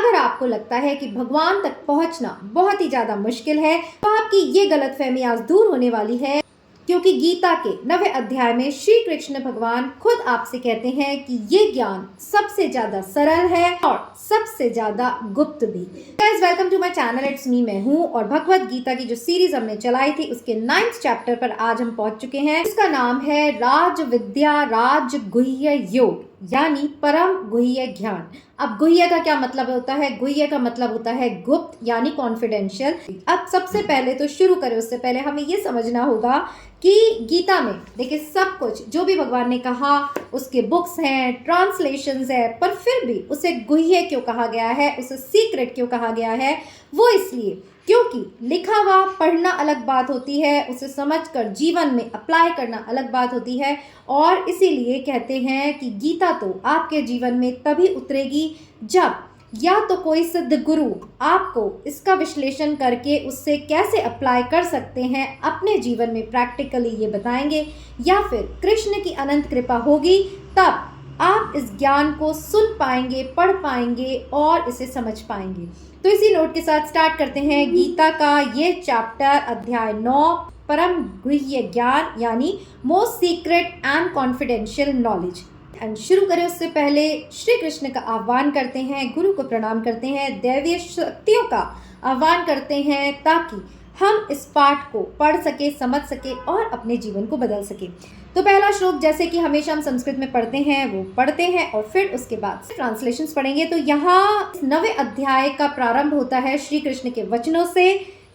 अगर आपको लगता है कि भगवान तक पहुंचना बहुत ही ज़्यादा मुश्किल है तो आपकी ये गलतफहमी आज दूर होने वाली है, क्योंकि गीता के 9वें अध्याय में श्री कृष्ण भगवान खुद आपसे कहते हैं कि ये ज्ञान सबसे ज़्यादा सरल है और सबसे ज़्यादा गुप्त भी। Guys, welcome to my channel, it's me, मैं हूँ। और भगवत गीता की जो सीरीज हमने चलाई थी उसके 9th चैप्टर पर आज हम पहुंच चुके हैं। इसका नाम है राज विद्या राज गुह्य योग, यानी परम गुह्य ज्ञान। अब गुह्य का क्या मतलब होता है? गुह्य का मतलब होता है गुप्त, यानी कॉन्फिडेंशियल। अब सबसे पहले तो शुरू करें उससे पहले हमें ये समझना होगा कि गीता में देखिए सब कुछ जो भी भगवान ने कहा उसके बुक्स हैं, ट्रांसलेशंस है, पर फिर भी उसे गुह्य क्यों कहा गया है, उसे सीक्रेट क्यों कहा गया है? वो इसलिए क्योंकि लिखा हुआ पढ़ना अलग बात होती है, उसे समझकर जीवन में अप्लाई करना अलग बात होती है। और इसीलिए कहते हैं कि गीता तो आपके जीवन में तभी उतरेगी जब या तो कोई सिद्ध गुरु आपको इसका विश्लेषण करके उससे कैसे अप्लाई कर सकते हैं अपने जीवन में प्रैक्टिकली ये बताएंगे, या फिर कृष्ण की अनंत कृपा होगी तब आप इस ज्ञान को सुन पाएंगे, पढ़ पाएंगे और इसे समझ पाएंगे। तो इसी नोट के साथ स्टार्ट करते हैं गीता का ये चैप्टर, अध्याय 9, परम गुह्य ज्ञान, यानी most secret and confidential knowledge. And शुरू करें उससे पहले श्री कृष्ण का आह्वान करते हैं, गुरु को प्रणाम करते हैं, दैवीय शक्तियों का आह्वान करते हैं ताकि हम इस पाठ को पढ़ सके, समझ सके और अपने जीवन को बदल सके। तो पहला श्लोक जैसे कि हमेशा हम संस्कृत में पढ़ते हैं वो पढ़ते हैं और फिर उसके बाद ट्रांसलेशंस पढ़ेंगे। तो यहाँ 9वें अध्याय का प्रारंभ होता है श्री कृष्ण के वचनों से।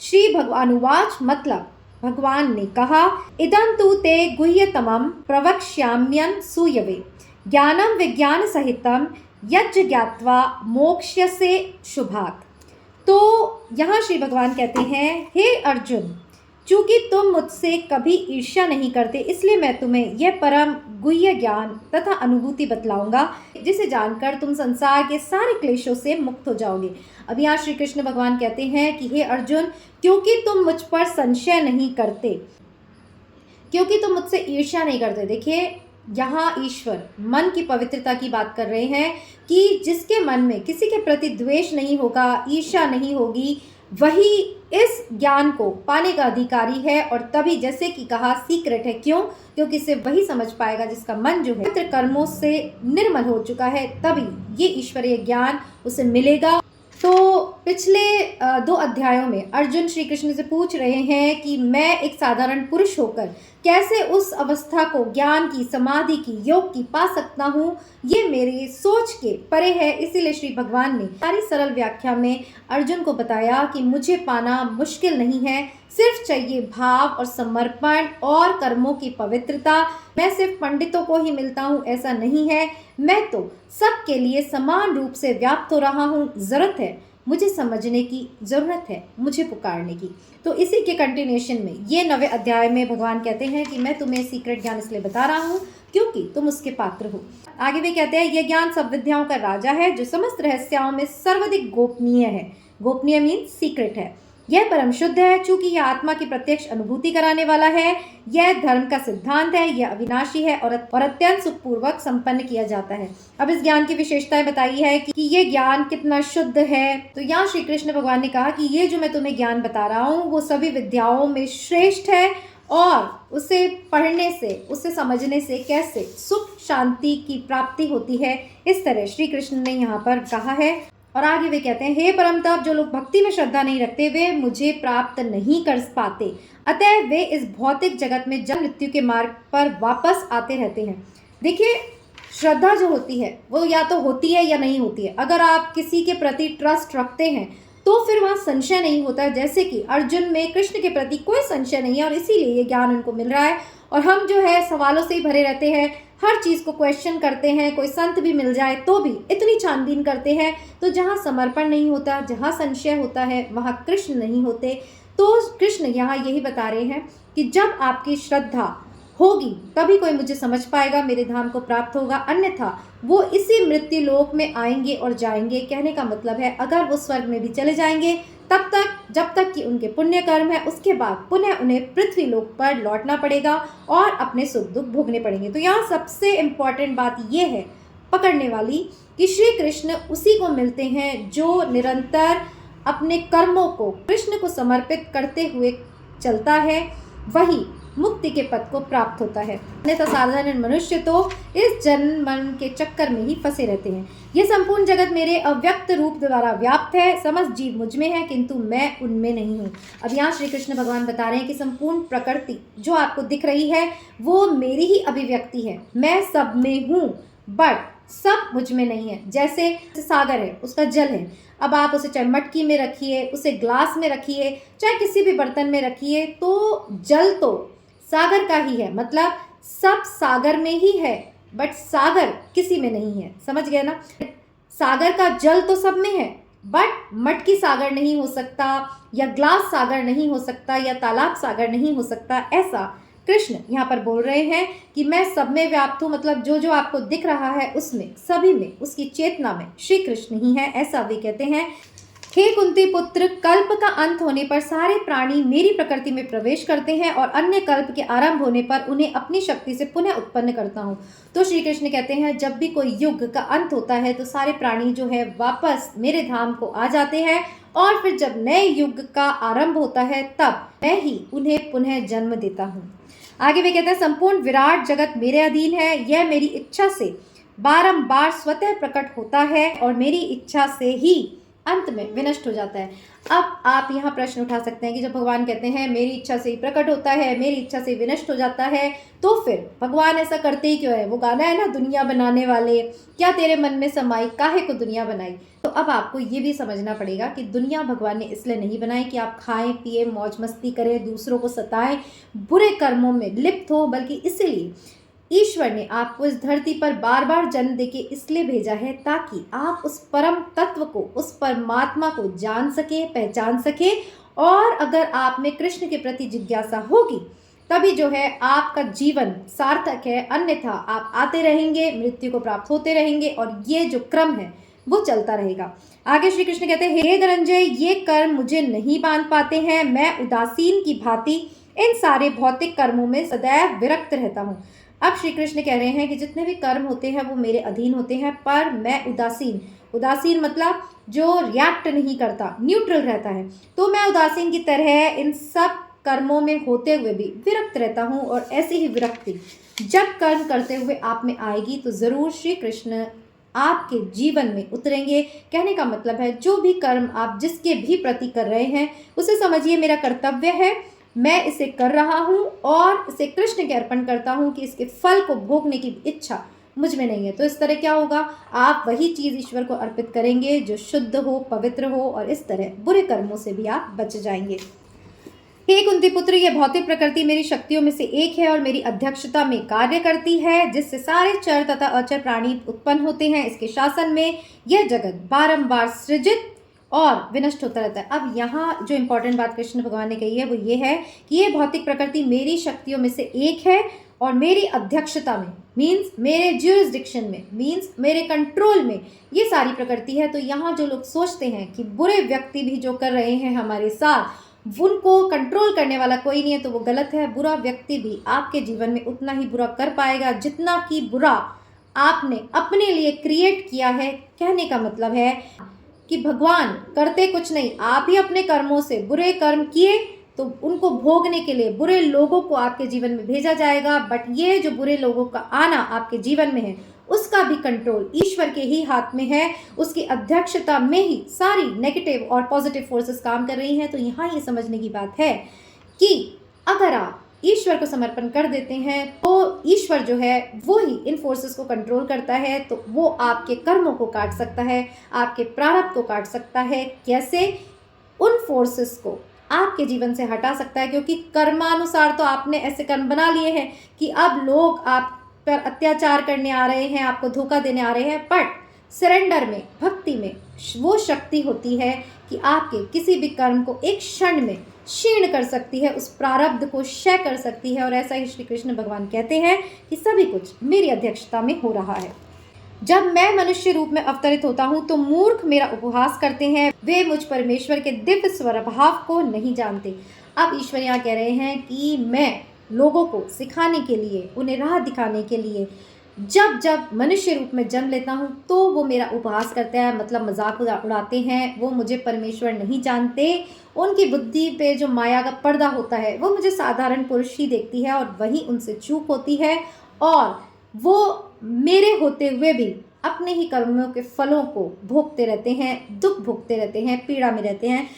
श्री भगवानुवाच, मतलब भगवान ने कहा, इदं तु ते गुह्यतमं प्रवक्ष्याम्यं सूयवे ज्ञानम विज्ञान सहितम यज्ञ ज्ञात्वा मोक्ष्यसे शुभात्। तो यहाँ श्री भगवान कहते हैं, हे अर्जुन, चूंकि तुम मुझसे कभी ईर्ष्या नहीं करते इसलिए मैं तुम्हें यह परम गुह्य ज्ञान तथा अनुभूति बतलाऊंगा जिसे जानकर तुम संसार के सारे क्लेशों से मुक्त हो जाओगे। अब यहाँ श्री कृष्ण भगवान कहते हैं कि हे अर्जुन, क्योंकि तुम मुझ पर संशय नहीं करते, क्योंकि तुम मुझसे ईर्ष्या नहीं करते। देखिए यहाँ ईश्वर मन की पवित्रता की बात कर रहे हैं कि जिसके मन में किसी के प्रति द्वेष नहीं होगा, ईर्ष्या नहीं होगी, वही इस ज्ञान को पाने का अधिकारी है। और तभी जैसे कि कहा सीक्रेट है, क्यों? क्योंकि इसे वही समझ पाएगा जिसका मन जो है पवित्र कर्मों से निर्मल हो चुका है, तभी ये ईश्वरीय ज्ञान उसे मिलेगा। तो पिछले 2 अध्यायों में अर्जुन श्री कृष्ण से पूछ रहे हैं कि मैं एक साधारण पुरुष होकर कैसे उस अवस्था को ज्ञान की, समाधि की, योग की पा सकता हूँ, ये मेरी सोच के परे है। इसीलिए श्री भगवान ने सारी सरल व्याख्या में अर्जुन को बताया कि मुझे पाना मुश्किल नहीं है, सिर्फ चाहिए भाव और समर्पण और कर्मों की पवित्रता। मैं सिर्फ पंडितों को ही मिलता हूँ ऐसा नहीं है, मैं तो सबके लिए समान रूप से व्याप्त हो रहा हूँ। जरूरत है मुझे समझने की, जरूरत है मुझे पुकारने की। तो इसी के कंटिन्यूएशन में ये 9वें अध्याय में भगवान कहते हैं कि मैं तुम्हें सीक्रेट ज्ञान इसलिए बता रहा हूँ क्योंकि तुम उसके पात्र हो। आगे भी कहते हैं, यह ज्ञान सब विद्याओं का राजा है जो समस्त रहस्यों में सर्वाधिक गोपनीय है। गोपनीय मीन्स सीक्रेट है। यह परम शुद्ध है, चूंकि यह आत्मा की प्रत्यक्ष अनुभूति कराने वाला है। यह धर्म का सिद्धांत है, यह अविनाशी है और अत्यंत सुखपूर्वक संपन्न किया जाता है। अब इस ज्ञान की विशेषताएं बताई है कि ये ज्ञान कितना शुद्ध है। तो यहाँ श्री कृष्ण भगवान ने कहा कि ये जो मैं तुम्हें ज्ञान बता रहा हूँ वो सभी विद्याओं में श्रेष्ठ है और उसे पढ़ने से, उसे समझने से कैसे सुख शांति की प्राप्ति होती है, इस तरह श्री कृष्ण ने यहाँ पर कहा है। और आगे वे कहते हैं, हे परम तप, जो लोग भक्ति में श्रद्धा नहीं रखते वे मुझे प्राप्त नहीं कर पाते, अतः वे इस भौतिक जगत में जन्म मृत्यु के मार्ग पर वापस आते रहते हैं। देखिए श्रद्धा जो होती है वो या तो होती है या नहीं होती है। अगर आप किसी के प्रति ट्रस्ट रखते हैं तो फिर वहाँ संशय नहीं होता है, जैसे कि अर्जुन में कृष्ण के प्रति कोई संशय नहीं है और इसीलिए ये ज्ञान उनको मिल रहा है। और हम जो है सवालों से ही भरे रहते हैं, हर चीज़ को क्वेश्चन करते हैं, कोई संत भी मिल जाए तो भी इतनी छानबीन करते हैं। तो जहाँ समर्पण नहीं होता, जहाँ संशय होता है, वहाँ कृष्ण नहीं होते। तो कृष्ण यहाँ यही बता रहे हैं कि जब आपकी श्रद्धा होगी तभी कोई मुझे समझ पाएगा, मेरे धाम को प्राप्त होगा, अन्यथा वो इसी मृत्यु लोक में आएंगे और जाएंगे। कहने का मतलब है अगर वो स्वर्ग में भी चले जाएंगे तब तक, जब तक कि उनके पुण्य कर्म है, उसके बाद पुनः उन्हें पृथ्वी लोक पर लौटना पड़ेगा और अपने सुख दुख भोगने पड़ेंगे। तो यहाँ सबसे इम्पॉर्टेंट बात ये है पकड़ने वाली कि श्री कृष्ण उसी को मिलते हैं जो निरंतर अपने कर्मों को कृष्ण को समर्पित करते हुए चलता है, वही मुक्ति के पद को प्राप्त होता है। अन्यथा साधारण मनुष्य तो इस जन्म मरण के चक्कर में ही फंसे रहते हैं। यह संपूर्ण जगत मेरे अव्यक्त रूप द्वारा व्याप्त है, समस्त जीव मुझ में है किंतु मैं उनमें नहीं हूँ। अब यहाँ श्री कृष्ण भगवान बता रहे हैं कि संपूर्ण प्रकृति जो आपको दिख रही है वो मेरी ही अभिव्यक्ति है, मैं सब में हूँ, बट सब मुझ में नहीं है। जैसे सागर है, उसका जल है, अब आप उसे चाहे मटकी में रखिए, उसे ग्लास में रखिए, चाहे किसी भी बर्तन में रखिए, तो जल तो सागर का ही है, मतलब सब सागर में ही है, बट सागर किसी में नहीं है। समझ गए ना? सागर का जल तो सब में है, बट मटकी सागर नहीं हो सकता, या ग्लास सागर नहीं हो सकता, या तालाब सागर नहीं हो सकता। ऐसा कृष्ण यहाँ पर बोल रहे हैं कि मैं सब में व्याप्त हूँ, मतलब जो जो आपको दिख रहा है उसमें, सभी में, उसकी चेतना में श्री कृष्ण ही है, ऐसा वे कहते हैं। हे कुंती पुत्र, कल्प का अंत होने पर सारे प्राणी मेरी प्रकृति में प्रवेश करते हैं और अन्य कल्प के आरंभ होने पर उन्हें अपनी शक्ति से पुनः उत्पन्न करता हूँ। तो श्री कृष्ण कहते हैं जब भी कोई युग का अंत होता है तो सारे प्राणी जो है वापस मेरे धाम को आ जाते हैं, और फिर जब नए युग का आरंभ होता है तब मैं ही उन्हें पुनः जन्म देता हूँ। आगे वे कहते हैं संपूर्ण विराट जगत मेरे अधीन है, यह मेरी इच्छा से बारंबार स्वतः प्रकट होता है और मेरी इच्छा से ही अंत में विनष्ट हो जाता है। अब आप यहाँ प्रश्न उठा सकते हैं कि जब भगवान कहते हैं मेरी इच्छा से ही प्रकट होता है, मेरी इच्छा से विनष्ट हो जाता है, तो फिर भगवान ऐसा करते ही क्यों है? वो गाना है ना, दुनिया बनाने वाले, क्या तेरे मन में समाई, काहे को दुनिया बनाई। तो अब आपको ये भी समझना पड़ेगा कि दुनिया भगवान ने इसलिए नहीं बनाई कि आप खाएं पिए मौज मस्ती करें, दूसरों को सताएं, बुरे कर्मों में लिप्त हो, बल्कि इसलिए ईश्वर ने आपको इस धरती पर बार बार जन्म देके इसलिए भेजा है ताकि आप उस परम तत्व को, उस परमात्मा को जान सके, पहचान सके, और अगर आप में कृष्ण के प्रति जिज्ञासा होगी तभी जो है आपका जीवन सार्थक है, अन्यथा आप आते रहेंगे, मृत्यु को प्राप्त होते रहेंगे और ये जो क्रम है वो चलता रहेगा। आगे श्री कृष्ण कहते हैं हे धनंजय, ये कर्म मुझे नहीं बांध पाते हैं, मैं उदासीन की भांति इन सारे भौतिक कर्मों में सदैव विरक्त रहता हूँ। अब श्री कृष्ण कह रहे हैं कि जितने भी कर्म होते हैं वो मेरे अधीन होते हैं, पर मैं उदासीन मतलब जो रिएक्ट नहीं करता, न्यूट्रल रहता है। तो मैं उदासीन की तरह इन सब कर्मों में होते हुए भी विरक्त रहता हूँ, और ऐसी ही विरक्ति जब कर्म करते हुए आप में आएगी तो ज़रूर श्री कृष्ण आपके जीवन में उतरेंगे। कहने का मतलब है जो भी कर्म आप जिसके भी प्रति कर रहे हैं उसे समझिए मेरा कर्तव्य है, मैं इसे कर रहा हूँ और इसे कृष्ण के अर्पण करता हूँ कि इसके फल को भोगने की इच्छा मुझ में नहीं है। तो इस तरह क्या होगा, आप वही चीज़ ईश्वर को अर्पित करेंगे जो शुद्ध हो, पवित्र हो, और इस तरह बुरे कर्मों से भी आप बच जाएंगे। हे कुंती पुत्र, यह भौतिक प्रकृति मेरी शक्तियों में से एक है और मेरी अध्यक्षता में कार्य करती है, जिससे सारे चर तथा अचर प्राणी उत्पन्न होते हैं। इसके शासन में यह जगत बारंबार सृजित और विनष्ट होता रहता है। अब यहाँ जो इम्पोर्टेंट बात कृष्ण भगवान ने कही है वो ये है कि ये भौतिक प्रकृति मेरी शक्तियों में से एक है और मेरी अध्यक्षता में, मीन्स मेरे ज्यूरिसडिक्शन में, मीन्स मेरे कंट्रोल में ये सारी प्रकृति है। तो यहाँ जो लोग सोचते हैं कि बुरे व्यक्ति भी जो कर रहे हैं हमारे साथ, उनको कंट्रोल करने वाला कोई नहीं है, तो वो गलत है। बुरा व्यक्ति भी आपके जीवन में उतना ही बुरा कर पाएगा जितना कि बुरा आपने अपने लिए क्रिएट किया है। कहने का मतलब है कि भगवान करते कुछ नहीं, आप ही अपने कर्मों से बुरे कर्म किए तो उनको भोगने के लिए बुरे लोगों को आपके जीवन में भेजा जाएगा। बट ये जो बुरे लोगों का आना आपके जीवन में है उसका भी कंट्रोल ईश्वर के ही हाथ में है, उसकी अध्यक्षता में ही सारी नेगेटिव और पॉजिटिव फोर्सेस काम कर रही हैं। तो यहाँ ये समझने की बात है कि अगर आप ईश्वर को समर्पण कर देते हैं तो ईश्वर जो है वो ही इन फोर्सेस को कंट्रोल करता है, तो वो आपके कर्मों को काट सकता है, आपके प्रारब्ध को काट सकता है। कैसे? उन फोर्सेस को आपके जीवन से हटा सकता है, क्योंकि कर्मानुसार तो आपने ऐसे कर्म बना लिए हैं कि अब लोग आप पर अत्याचार करने आ रहे हैं, आपको धोखा देने आ रहे हैं। बट सरेंडर में, भक्ति में वो शक्ति होती है कि आपके किसी भी कर्म को एक क्षण में क्षीण कर सकती है, उस प्रारब्ध को क्षय कर सकती है। और ऐसा ही श्री कृष्ण भगवान कहते हैं कि सभी कुछ मेरी अध्यक्षता में हो रहा है। जब मैं मनुष्य रूप में अवतरित होता हूँ तो मूर्ख मेरा उपहास करते हैं, वे मुझ परमेश्वर के दिव्य स्वभाव को नहीं जानते। अब ईश्वर यहाँ कह रहे हैं कि मैं लोगों को सिखाने के लिए, उन्हें राह दिखाने के लिए जब जब मनुष्य रूप में जन्म लेता हूँ तो वो मेरा उपहास करते हैं, मतलब मजाक उड़ाते हैं। वो मुझे परमेश्वर नहीं जानते। उनकी बुद्धि पे जो माया का पर्दा होता है वो मुझे साधारण पुरुष ही देखती है और वही उनसे चूक होती है, और वो मेरे होते हुए भी अपने ही कर्मों के फलों को भोगते रहते हैं, दुख भोगते रहते हैं, पीड़ा में रहते हैं।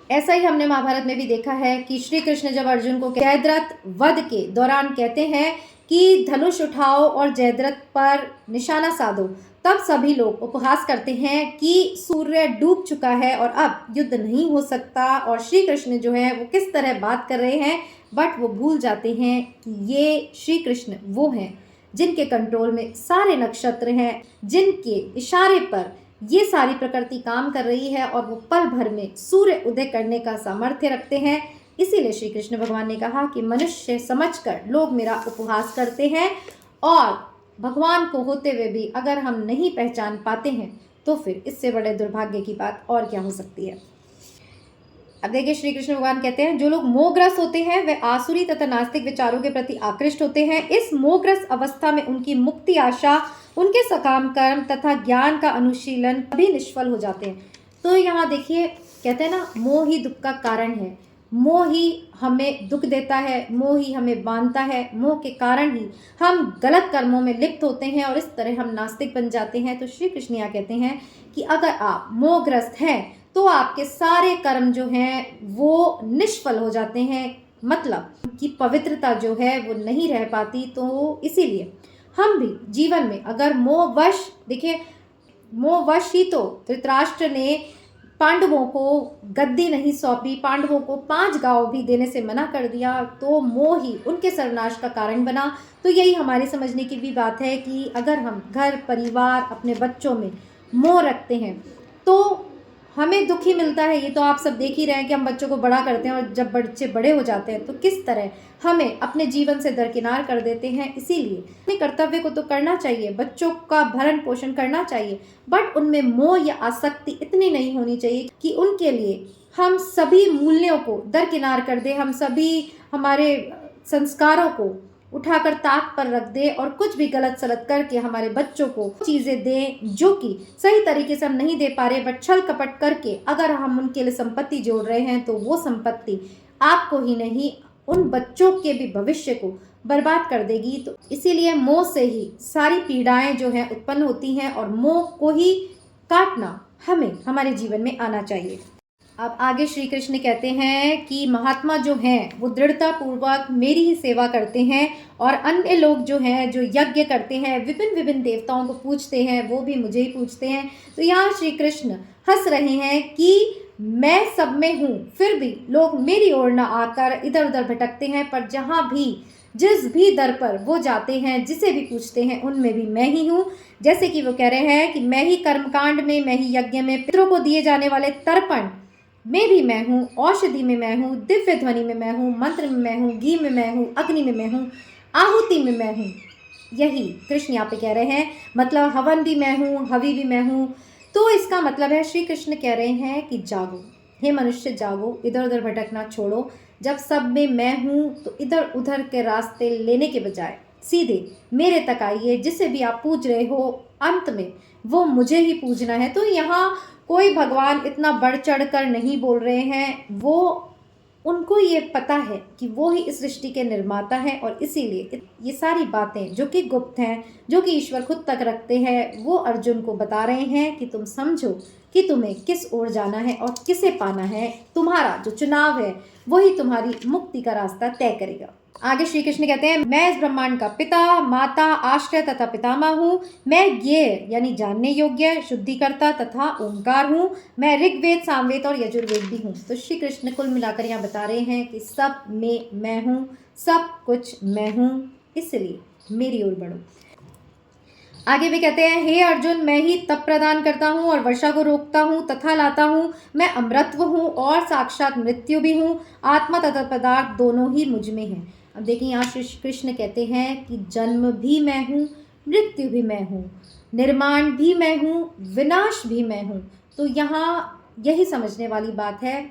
ऐसा ही हमने महाभारत में भी देखा है कि श्री कृष्ण जब अर्जुन को जयद्रथ वध के दौरान कहते हैं कि धनुष उठाओ और जयद्रथ पर निशाना साधो, तब सभी लोग उपहास करते हैं कि सूर्य डूब चुका है और अब युद्ध नहीं हो सकता, और श्री कृष्ण जो है वो किस तरह बात कर रहे हैं, बट वो भूल जाते हैं कि ये श्री कृष्ण वो हैं जिनके कंट्रोल में सारे नक्षत्र हैं, जिनके इशारे पर ये सारी प्रकृति काम कर रही है, और वो पल भर में सूर्य उदय करने का सामर्थ्य रखते हैं। इसीलिए श्री कृष्ण भगवान ने कहा कि मनुष्य समझकर लोग मेरा उपहास करते हैं, और भगवान को होते हुए भी अगर हम नहीं पहचान पाते हैं तो फिर इससे बड़े दुर्भाग्य की बात और क्या हो सकती है। अब देखिए, श्री कृष्ण भगवान कहते हैं जो लोग मोहग्रस्त होते हैं वे आसुरी तथा नास्तिक विचारों के प्रति आकृष्ट होते हैं। इस मोहग्रस्त अवस्था में उनकी मुक्ति आशा, उनके सकाम कर्म तथा ज्ञान का अनुशीलन भी निष्फल हो जाते हैं। तो यहाँ देखिए, कहते हैं ना, मोह ही दुख का कारण है। मोह ही हमें दुख देता है, मोह ही हमें बांधता है, मोह के कारण ही हम गलत कर्मों में लिप्त होते हैं और इस तरह हम नास्तिक बन जाते हैं। तो श्री कृष्ण यहाँ कहते हैं कि अगर आप मोहग्रस्त हैं तो आपके सारे कर्म जो हैं वो निष्फल हो जाते हैं, मतलब कि पवित्रता जो है वो नहीं रह पाती। तो इसीलिए हम भी जीवन में अगर मोहवश, देखिए मोहवश ही तो धृतराष्ट्र ने पांडवों को गद्दी नहीं सौंपी, पांडवों को 5 गांव भी देने से मना कर दिया, तो मोह ही उनके सर्वनाश का कारण बना। तो यही हमारी समझने की भी बात है कि अगर हम घर परिवार अपने बच्चों में मोह रखते हैं तो हमें दुख ही मिलता है। ये तो आप सब देख ही रहे हैं कि हम बच्चों को बड़ा करते हैं और जब बच्चे बड़े हो जाते हैं तो किस तरह हमें अपने जीवन से दरकिनार कर देते हैं। इसीलिए अपने कर्तव्य को तो करना चाहिए, बच्चों का भरण पोषण करना चाहिए, बट उनमें मोह या आसक्ति इतनी नहीं होनी चाहिए कि उनके लिए हम सभी मूल्यों को दरकिनार कर दें, हम सभी हमारे संस्कारों को उठाकर ताक पर रख दे और कुछ भी गलत सलत करके हमारे बच्चों को चीज़ें दें जो कि सही तरीके से हम नहीं दे पा रहे, बट छल कपट करके अगर हम उनके लिए संपत्ति जोड़ रहे हैं तो वो संपत्ति आपको ही नहीं उन बच्चों के भी भविष्य को बर्बाद कर देगी। तो इसीलिए मोह से ही सारी पीड़ाएं जो हैं उत्पन्न होती हैं और मोह को ही काटना हमें हमारे जीवन में आना चाहिए। अब आगे श्री कृष्ण कहते हैं कि महात्मा जो हैं वो दृढ़ता पूर्वक मेरी ही सेवा करते हैं, और अन्य लोग जो हैं जो यज्ञ करते हैं, विभिन्न विभिन्न देवताओं को पूजते हैं, वो भी मुझे ही पूजते हैं। तो यहाँ श्री कृष्ण हंस रहे हैं कि मैं सब में हूँ, फिर भी लोग मेरी ओर न आकर इधर उधर भटकते हैं, पर जहाँ भी जिस भी दर पर वो जाते हैं, जिसे भी पूछते हैं, उनमें भी मैं ही हूँ। जैसे कि वो कह रहे हैं कि मैं ही कर्मकांड में, मैं ही यज्ञ में, पितरों को दिए जाने वाले तर्पण में भी मैं हूँ, औषधि में मैं हूँ, दिव्य ध्वनि में मैं हूँ, मंत्र में मैं हूँ, घी में मैं हूँ, अग्नि में मैं हूँ, आहुति में मैं हूँ। यही कृष्ण यहाँ पे कह रहे हैं, मतलब हवन भी मैं हूँ, हवि भी मैं हूँ। तो इसका मतलब है श्री कृष्ण कह रहे हैं कि जागो, हे मनुष्य जागो, इधर उधर भटकना छोड़ो। जब सब में मैं हूँ तो इधर उधर के रास्ते लेने के बजाय सीधे मेरे तक आइए। जिसे भी आप पूज रहे हो अंत में वो मुझे ही पूजना है। तो यहाँ कोई भगवान इतना बढ़ चढ़ कर नहीं बोल रहे हैं, वो उनको ये पता है कि वो ही इस सृष्टि के निर्माता हैं, और इसीलिए ये सारी बातें जो कि गुप्त हैं, जो कि ईश्वर खुद तक रखते हैं, वो अर्जुन को बता रहे हैं कि तुम समझो कि तुम्हें किस ओर जाना है और किसे पाना है। तुम्हारा जो चुनाव है वही तुम्हारी मुक्ति का रास्ता तय करेगा। आगे श्री कृष्ण कहते हैं, मैं इस ब्रह्मांड का पिता, माता, आश्रय तथा पितामह हूँ। मैं ज्ञेय यानी जानने योग्य, शुद्धिकर्ता तथा ओंकार हूँ। मैं ऋग्वेद, सामवेद और यजुर्वेद भी हूँ। तो श्री कृष्ण कुल मिलाकर यहाँ बता रहे हैं कि सब में मैं हूँ, सब कुछ मैं हूँ, इसलिए मेरी ओर बढ़ो। आगे भी कहते हैं, हे अर्जुन, मैं ही तप प्रदान करता हूँ और वर्षा को रोकता हूँ तथा लाता हूँ। मैं अमृतत्व हूँ और साक्षात मृत्यु भी हूँ। आत्मा तथा पदार्थ दोनों ही मुझ में हैं। अब देखिए, यहाँ श्री कृष्ण कहते हैं कि जन्म भी मैं हूँ, मृत्यु भी मैं हूँ, निर्माण भी मैं हूँ, विनाश भी मैं हूँ। तो यहाँ यही समझने वाली बात है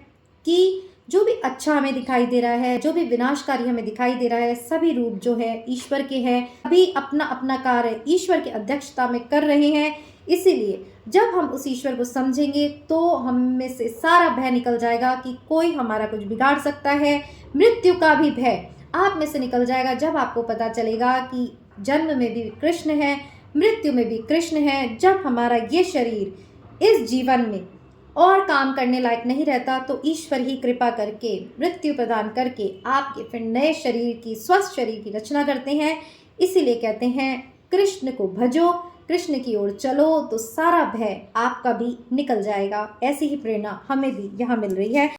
कि जो भी अच्छा हमें दिखाई दे रहा है, जो भी विनाशकारी हमें दिखाई दे रहा है, सभी रूप जो है ईश्वर के हैं। अभी अपना अपना कार्य ईश्वर की अध्यक्षता में कर रहे हैं। इसीलिए जब हम उस ईश्वर को समझेंगे तो हम में से सारा भय निकल जाएगा कि कोई हमारा कुछ बिगाड़ सकता है। मृत्यु का भी भय आप में से निकल जाएगा जब आपको पता चलेगा कि जन्म में भी कृष्ण है, मृत्यु में भी कृष्ण है। जब हमारा ये शरीर इस जीवन में और काम करने लायक नहीं रहता तो ईश्वर ही कृपा करके मृत्यु प्रदान करके आपके फिर नए शरीर की, स्वस्थ शरीर की रचना करते हैं। इसीलिए कहते हैं कृष्ण को भजो, कृष्ण की ओर चलो तो सारा भय आपका भी निकल जाएगा। ऐसी ही प्रेरणा हमें भी यहाँ मिल रही है।